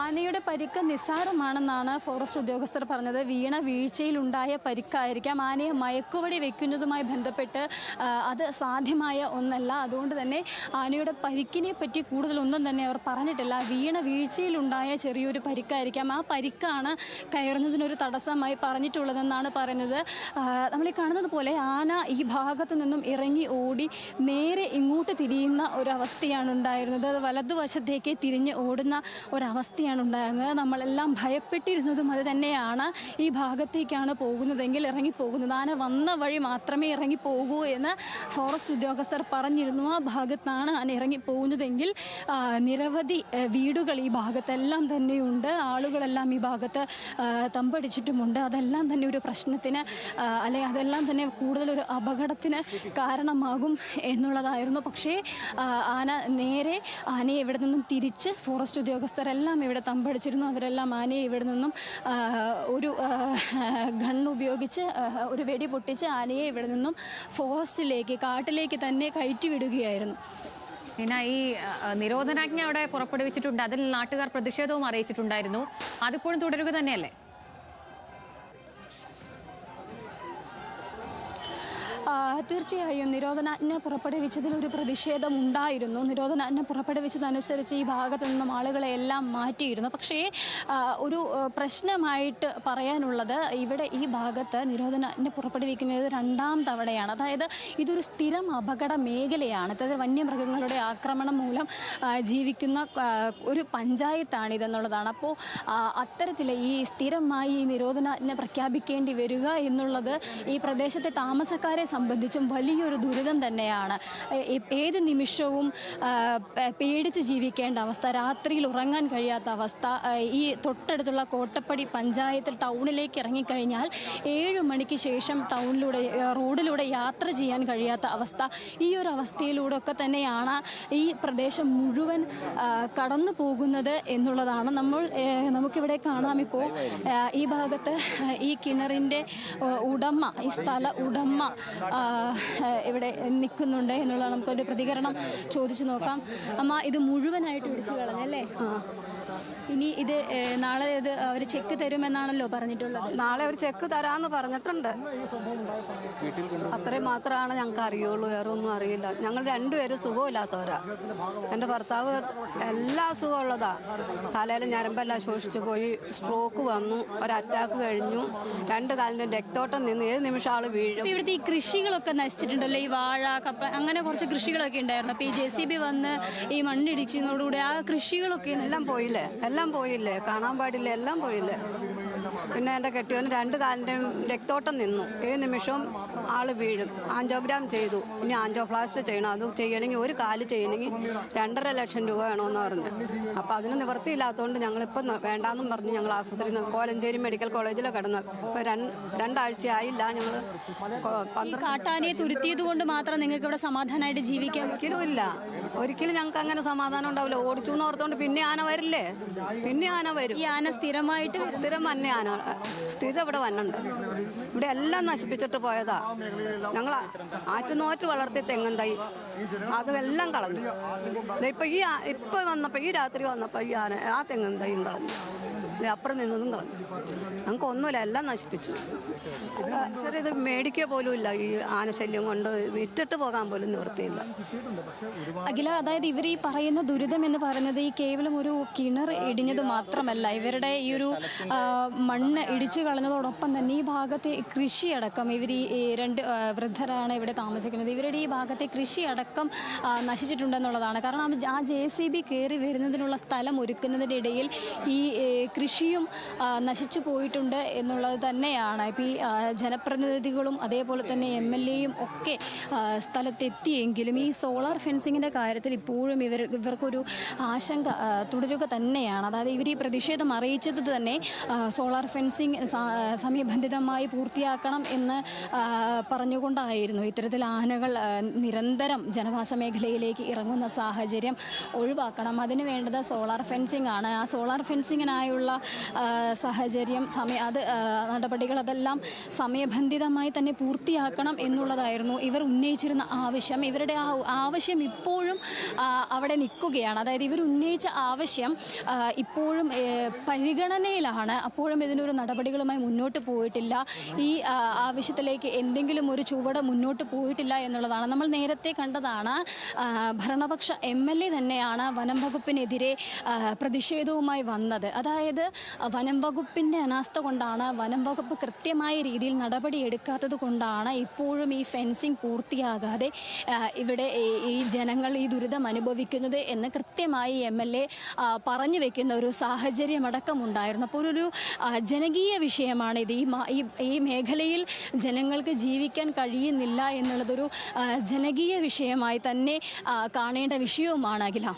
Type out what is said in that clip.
ആനയുടെ പരിക്ക് നിസ്സാരമാണെന്നാണ് ഫോറസ്റ്റ് ഉദ്യോഗസ്ഥർ പറഞ്ഞത്. വീഴ്ചയിലുണ്ടായ പരിക്കായിരിക്കാം. ആനയെ മയക്കുവടി വെക്കുന്നതുമായി ബന്ധപ്പെട്ട് അത് സാധ്യമായ ഒന്നല്ല. അതുകൊണ്ട് തന്നെ ആനയുടെ പരിക്കിനെ പറ്റി കൂടുതലൊന്നും തന്നെ അവർ പറഞ്ഞിട്ടില്ല. വീഴ്ചയിലുണ്ടായ ചെറിയൊരു പരിക്കായിരിക്കാം. ആ പരിക്കാണ് കയറുന്നതിനൊരു തടസ്സമായി പറഞ്ഞിട്ടുള്ളതെന്നാണ് പറയുന്നത്. നമ്മൾ ഈ കാണുന്നത് പോലെ ആന ഈ ഭാഗത്തു നിന്നും ഇറങ്ങി ഓടി നേരെ ഇങ്ങോട്ട് തിരിയുന്ന ഒരവസ്ഥയാണ് ഉണ്ടായിരുന്നത്. അത് വലതുവശത്തേക്ക് തിരിഞ്ഞ് ഓടുന്ന ഒരവസ്ഥയാണ് ഉണ്ടായിരുന്നത്. നമ്മളെല്ലാം ഭയപ്പെട്ടിരുന്നതും അത് തന്നെയാണ്. ഈ ഭാഗത്തേക്കാണ് പോകുന്നതെങ്കിൽ ഇറങ്ങിപ്പോകുന്നത്, ആന വന്ന വഴി മാത്രമേ ഇറങ്ങിപ്പോകൂ എന്ന് ഫോറസ്റ്റ് ഉദ്യോഗസ്ഥർ പറഞ്ഞിരുന്നു. ആ ഭാഗത്താണ് ആന ഇറങ്ങിപ്പോകുന്നതെങ്കിൽ നിരവധി വീടുകൾ ഈ ഭാഗത്തെല്ലാം തന്നെയുണ്ട്. ആളുകളെല്ലാം ഈ ഭാഗത്ത് തമ്പടിച്ചിട്ടുമുണ്ട്. അതെല്ലാം തന്നെ ഒരു പ്രശ്നത്തിന് അല്ലെങ്കിൽ അതെല്ലാം തന്നെ കൂടുതലൊരു അപകടത്തിന് കാരണമാകും എന്നുള്ളതായിരുന്നു. പക്ഷേ ആനയെ ഇവിടെ നിന്നും തിരിച്ച് ഫോറസ്റ്റ് ഉദ്യോഗസ്ഥരെല്ലാം ഇവിടെ തമ്പടിച്ചിരുന്നു. അവരെല്ലാം ആനയെ ഇവിടെ നിന്നും ഒരു ഉപയോഗിച്ച് ഒരു വെടി പൊട്ടിച്ച് ആനയെ ഇവിടെ നിന്നും കാട്ടിലേക്ക് തന്നെ കയറ്റിവിടുകയായിരുന്നു. പിന്നെ ഈ നിരോധനാജ്ഞ അവിടെ പുറപ്പെടുവിച്ചിട്ടുണ്ട്. അതിൽ നാട്ടുകാർ പ്രതിഷേധവും അറിയിച്ചിട്ടുണ്ടായിരുന്നു. അതിപ്പോഴും തുടരുക തന്നെയല്ലേ? തീർച്ചയായും നിരോധനാജ്ഞ പുറപ്പെടുവിച്ചതിൽ ഒരു പ്രതിഷേധം ഉണ്ടായിരുന്നു. നിരോധനാജ്ഞ പുറപ്പെടുവിച്ചതനുസരിച്ച് ഈ ഭാഗത്തു നിന്നും ആളുകളെ എല്ലാം മാറ്റിയിരുന്നു. പക്ഷേ ഒരു പ്രശ്നമായിട്ട് പറയാനുള്ളത്, ഇവിടെ ഈ ഭാഗത്ത് നിരോധനാജ്ഞ പുറപ്പെടുവിക്കുന്നത് രണ്ടാം തവണയാണ്. അതായത് ഇതൊരു സ്ഥിരം അപകട മേഖലയാണ്. അതായത് വന്യമൃഗങ്ങളുടെ ആക്രമണം മൂലം ജീവിക്കുന്ന ഒരു പഞ്ചായത്താണിതെന്നുള്ളതാണ്. അപ്പോൾ അത്തരത്തിൽ ഈ സ്ഥിരമായി ഈ നിരോധനാജ്ഞ പ്രഖ്യാപിക്കേണ്ടി വരിക എന്നുള്ളത് ഈ പ്രദേശത്തെ താമസക്കാരെ സംബന്ധിച്ചും വലിയൊരു ദുരിതം തന്നെയാണ്. ഏത് നിമിഷവും പേടിച്ച് ജീവിക്കേണ്ട അവസ്ഥ, രാത്രിയിൽ ഉറങ്ങാൻ കഴിയാത്ത അവസ്ഥ. ഈ തൊട്ടടുത്തുള്ള കോട്ടപ്പടി പഞ്ചായത്തിൽ ടൗണിലേക്ക് ഇറങ്ങിക്കഴിഞ്ഞാൽ 7 മണിക്ക് ശേഷം റോഡിലൂടെ യാത്ര ചെയ്യാൻ കഴിയാത്ത അവസ്ഥ. ഈ ഒരു അവസ്ഥയിലൂടെ ഒക്കെ തന്നെയാണ് ഈ പ്രദേശം മുഴുവൻ കടന്നു പോകുന്നത് എന്നുള്ളതാണ്. നമുക്കിവിടെ കാണാം. ഇപ്പോൾ ഈ ഭാഗത്ത് ഈ കിണറിൻ്റെ ഈ സ്ഥല ഉടമ ഇവിടെ നിൽക്കുന്നുണ്ട് എന്നുള്ളത് നമുക്കൊരു പ്രതികരണം ചോദിച്ചു നോക്കാം. അമ്മ, ഇത് മുഴുവനായിട്ട് ഇടിച്ചു കളഞ്ഞല്ലേ? ഇനി ഇത് നാളെ അവർ ചെക്ക് തരുമെന്നാണല്ലോ പറഞ്ഞിട്ടുള്ളത്. നാളെ ഒരു ചെക്ക് തരാമെന്ന് പറഞ്ഞിട്ടുണ്ട്. അത്രയും മാത്രമാണ് ഞങ്ങൾക്ക് അറിയുള്ളൂ, വേറെ ഒന്നും അറിയില്ല. ഞങ്ങൾ രണ്ടുപേരും സുഖമില്ലാത്തവരാ. എൻ്റെ ഭർത്താവ് എല്ലാ സുഖമുള്ളതാ. തലയിൽ ഞരമ്പെല്ലാം ശോഷിച്ചു പോയി, സ്ട്രോക്ക് വന്നു, ഒരു അറ്റാക്ക് കഴിഞ്ഞു, 2 കാലിൻ്റെ രക്തോട്ടം നിന്ന് ഏത് നിമിഷം ആൾ വീഴും. ഇവിടുത്തെ ഈ കൃഷികളൊക്കെ നശിച്ചിട്ടുണ്ടല്ലോ, ഈ വാഴ, കപ്പ, അങ്ങനെ കുറച്ച് കൃഷികളൊക്കെ ഉണ്ടായിരുന്നു. അപ്പോൾ ഈ JCB വന്ന് ഈ മണ്ണിടിച്ചതോടുകൂടി ആ കൃഷികളൊക്കെ എല്ലാം പോയില്ലേ, കാണാൻ പാടില്ല, എല്ലാം പോയില്ലേ. പിന്നെ എൻ്റെ കെട്ടിയവന് 2 കാലിൻ്റെയും രക്തോട്ടം നിന്നു, ഏത് നിമിഷവും ആൾ വീഴും. ആൻജിയോഗ്രാം ചെയ്തു, ഇനി ആൻജിയോപ്ലാസ്റ്റ് ചെയ്യണം. അത് ചെയ്യണമെങ്കിൽ ഒരു കാല് ചെയ്യണമെങ്കിൽ 2.5 ലക്ഷം രൂപ വേണമെന്ന് പറഞ്ഞു. അപ്പോൾ അതിന് നിവൃത്തിയില്ലാത്തതുകൊണ്ട് ഞങ്ങളിപ്പോൾ വേണ്ടാന്നും പറഞ്ഞ് ഞങ്ങൾ ആശുപത്രിയിൽ കോലഞ്ചേരി മെഡിക്കൽ കോളേജിൽ കിടന്നു. ഇപ്പോൾ 2 ആഴ്ച ആയില്ല. ഞങ്ങൾ കാട്ടാനയെ തുരുത്തിയത് കൊണ്ട് മാത്രം നിങ്ങൾക്ക് ഇവിടെ സമാധാനമായിട്ട് ജീവിക്കാൻ ഒരിക്കലും ഞങ്ങൾക്ക് അങ്ങനെ സമാധാനം ഉണ്ടാവില്ല. ഓടിച്ചു എന്ന് ഓർത്തുകൊണ്ട് പിന്നെ ആന വരില്ലേ, പിന്നെ ആന വരും. ഈ ആന സ്ഥിരം തന്നെ ആന സ്ഥിരം ഇവിടെ വന്നുണ്ട്. ഇവിടെ എല്ലാം നശിപ്പിച്ചിട്ട് പോയതാ. ഞങ്ങൾ ആറ്റുനോറ്റ് വളർത്തി തെങ്ങും തൈ അതെല്ലാം കളഞ്ഞു. ഇപ്പൊ ഈ രാത്രി വന്നപ്പോൾ ഈ ആന ആ തെങ്ങും തൈയും കളഞ്ഞു, അപ്പുറം നിന്നതും കളഞ്ഞു. ഞങ്ങൾക്ക് ഒന്നുമില്ല, എല്ലാം നശിപ്പിച്ചു. ഇത് മേടിക്കുക പോലും ഇല്ല. ഈ ആനശല്യം കൊണ്ട് വിറ്റിട്ട് പോകാൻ പോലും നിവൃത്തിയില്ല. അഖില, അതായത് ഇവർ ഈ പറയുന്ന ദുരിതം എന്ന് പറയുന്നത് ഈ കേവലം ഒരു കിണർ ഇടിഞ്ഞത് മാത്രമല്ല. ഇവരുടെ ഈ ഒരു മണ്ണ് ഇടിച്ചു കളഞ്ഞതോടൊപ്പം തന്നെ ഈ ഭാഗത്തെ കൃഷിയടക്കം, ഇവർ ഈ 2 വൃദ്ധരാണ് ഇവിടെ താമസിക്കുന്നത്, ഇവരുടെ ഈ ഭാഗത്തെ കൃഷിയടക്കം നശിച്ചിട്ടുണ്ടെന്നുള്ളതാണ്. കാരണം ആ JCB കയറി വരുന്നതിനുള്ള സ്ഥലം ഒരുക്കുന്നതിൻ്റെ ഇടയിൽ ഈ കൃഷിയും നശിച്ചു പോയിട്ടുണ്ട് എന്നുള്ളത് തന്നെയാണ്. ഇപ്പോൾ ഈ ജനപ്രതിനിധികളും അതേപോലെ തന്നെ MLAയും ഒക്കെ സ്ഥലത്തെത്തിയെങ്കിലും ഈ സോളാർ ഫെൻസിങ്ങിൻ്റെ കാര്യത്തിൽ ഇപ്പോഴും ഇവർക്കൊരു ആശങ്ക തുടരുക തന്നെയാണ്. അതായത് ഇവർ ഈ പ്രതിഷേധം അറിയിച്ചത് തന്നെ സോളാർ ഫെൻസിങ് സമയബന്ധിതമായി പൂർത്തിയാക്കണം എന്ന് പറഞ്ഞുകൊണ്ടായിരുന്നു ഇത്തരത്തിൽ ആനകൾ നിരന്തരം ജനവാസ മേഖലയിലേക്ക് ഇറങ്ങുന്ന സാഹചര്യം ഒഴിവാക്കണം. അതിന് വേണ്ടത് സോളാർ ഫെൻസിംഗ് ആണ്. ആ സോളാർ ഫെൻസിങ്ങിനായുള്ള സാഹചര്യം നടപടികൾ അതെല്ലാം സമയബന്ധിതമായി തന്നെ പൂർത്തിയാക്കണം എന്നുള്ളതായിരുന്നു ഇവർ ഉന്നയിച്ചിരുന്ന ആവശ്യം. ഇവരുടെ ആ ആവശ്യം ഇപ്പോഴും അവിടെ നിൽക്കുകയാണ്. അതായത് ഇവർ ഉന്നയിച്ച ആവശ്യം ഇപ്പോഴും പരിഗണനയിലാണ്. അപ്പോഴും ഇതിനൊരു നടപടികളുമായി മുന്നോട്ട് പോയിട്ടില്ല. ഈ ആവശ്യത്തിലേക്ക് എന്തെങ്കിലും ഒരു ചുവട് മുന്നോട്ട് പോയിട്ടില്ല എന്നുള്ളതാണ്. നമ്മൾ നേരത്തെ കണ്ടതാണ്, ഭരണപക്ഷ MLA തന്നെയാണ് വനം വകുപ്പിനെതിരെ പ്രതിഷേധവുമായി വന്നത്. അതായത് വനം വകുപ്പിൻ്റെ അനാസ്ഥ കൊണ്ടാണ്, വനം വകുപ്പ് കൃത്യമായ രീതിയിൽ നടപടിയെടുക്കാത്തത് കൊണ്ടാണ് ഇപ്പോഴും ഈ ഫെൻസിങ് പൂർത്തിയാകാതെ ഇവിടെ ഈ ജനങ്ങൾ ഈ ദുരിതം അനുഭവിക്കുന്നത് എന്ന് കൃത്യമായി MLA പറഞ്ഞു വെക്കുന്ന ഒരു സാഹചര്യമടക്കമുണ്ടായിരുന്നു. അപ്പോൾ ഒരു ജനകീയ വിഷയമാണിത്. ഈ മേഖലയിൽ ജനങ്ങൾക്ക് ജീവിക്കാൻ കഴിയുന്നില്ല എന്നുള്ളതൊരു ജനകീയ വിഷയമായി തന്നെ കാണേണ്ട വിഷയവുമാണ് അഖില.